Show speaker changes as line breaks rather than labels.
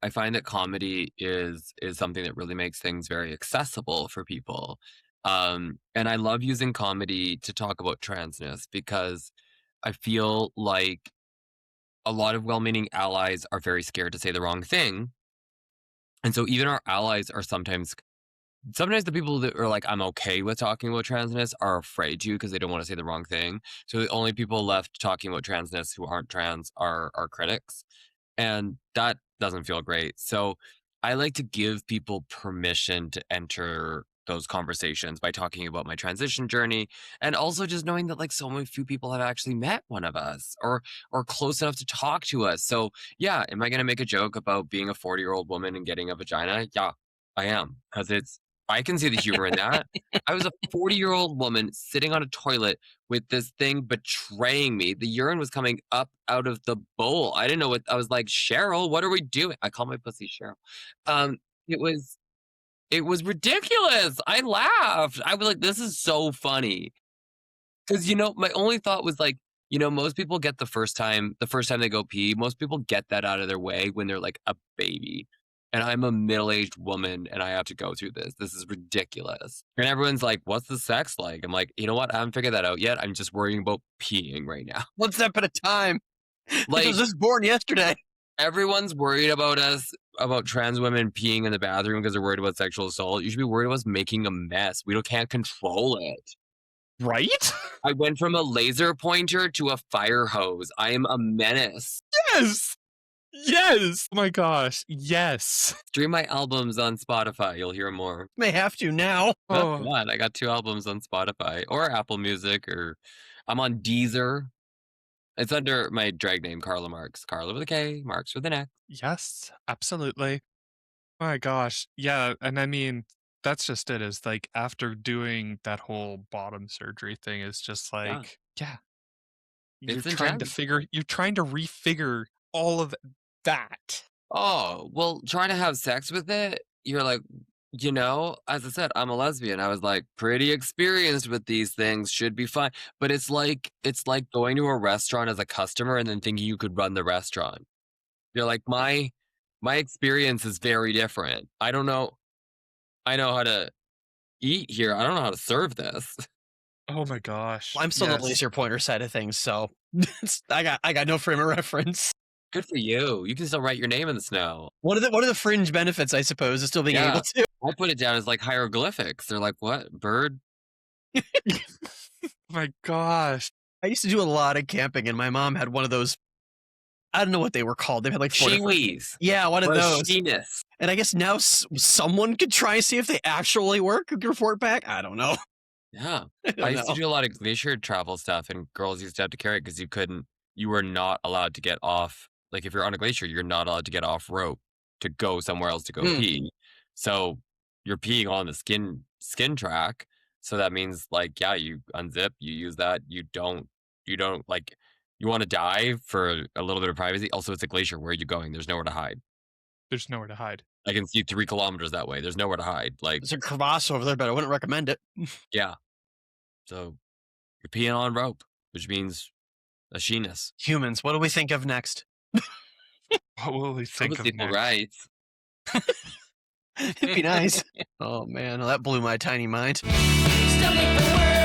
I find that comedy is something that really makes things very accessible for people. And I love using comedy to talk about transness because I feel like a lot of well-meaning allies are very scared to say the wrong thing. And so even our allies are sometimes the people that are like, I'm okay with talking about transness are afraid to because they don't want to say the wrong thing. So the only people left talking about transness who aren't trans are critics. And that doesn't feel great. So I like to give people permission to enter those conversations by talking about my transition journey and also just knowing that like so many few people have actually met one of us or close enough to talk to us. So yeah, am I going to make a joke about being a 40-year-old woman and getting a vagina? Yeah, I am because I can see the humor in that. I was a 40-year-old woman sitting on a toilet with this thing betraying me. The urine was coming up out of the bowl. I didn't know what I was like, Cheryl, what are we doing? I call my pussy Cheryl. Um, it was it was ridiculous. I laughed. I was like, this is so funny. Because my only thought was like, most people get the first time they go pee, most people get that out of their way when they're like a baby. And I'm a middle-aged woman and I have to go through this. This is ridiculous. And everyone's like, what's the sex like? I'm like, you know what? I haven't figured that out yet. I'm just worrying about peeing right now.
One step at a time. Like, I
Like
was just born yesterday.
everyone's worried about trans women peeing in the bathroom because they're worried about sexual assault. You should be worried about us making a mess. We can't control it.
Right?
I went from a laser pointer to a fire hose. I am a menace.
Yes. Yes. Oh my gosh. Yes.
Stream my albums on Spotify. You'll hear more.
May have to now.
That's
Oh,
what. I got 2 albums on Spotify or Apple Music or I'm on Deezer. It's under my drag name, Karla Marx. Karla with a K, Marx with an X.
yes, absolutely. Oh my gosh. Yeah. And I mean, that's just it is like after doing that whole bottom surgery thing is just
Yeah.
like, yeah,
It's intense.
you're trying to refigure all of that.
Oh, well, trying to have sex with it, you're like, as I said, I'm a lesbian. I was like pretty experienced with these things, should be fine. But it's like going to a restaurant as a customer and then thinking you could run the restaurant. You're like, my experience is very different. I don't know. I know how to eat here. I don't know how to serve this.
Oh my gosh.
I'm still the
Yes.
laser pointer side of things, so I got no frame of reference.
Good for you. You can still write your name in the snow.
One of the fringe benefits, I suppose, is still being
Yeah.
able to.
I put it down as like hieroglyphics. They're like, what? Bird?
Oh my gosh.
I used to do a lot of camping, and my mom had one of those. I don't know what they were called. They had like 4 different.
Shiwis.
Yeah, one of
Or
those.
Sheenus.
And I guess now someone could try and see if they actually work. Who can report back? I don't know.
Yeah.
I don't
I used to
know.
do a lot of glacier travel stuff, and girls used to have to carry it because you were not allowed to get off. Like if you're on a glacier, you're not allowed to get off rope to go somewhere else to go pee. So you're peeing on the skin track. So that means like, yeah, you unzip, you use that. You don't like, you want to dive for a little bit of privacy. Also, it's a glacier. Where are you going? There's nowhere to hide.
There's nowhere to hide.
I can see 3 kilometers that way. There's nowhere to hide. Like,
There's a crevasse over there, but I wouldn't recommend it.
yeah. So you're peeing on rope, which means a sheenus.
Humans, what do we think of next?
What will we think of
Equal
next?
rights.
It'd be nice. Oh man, well, that blew my tiny mind.
Still make the world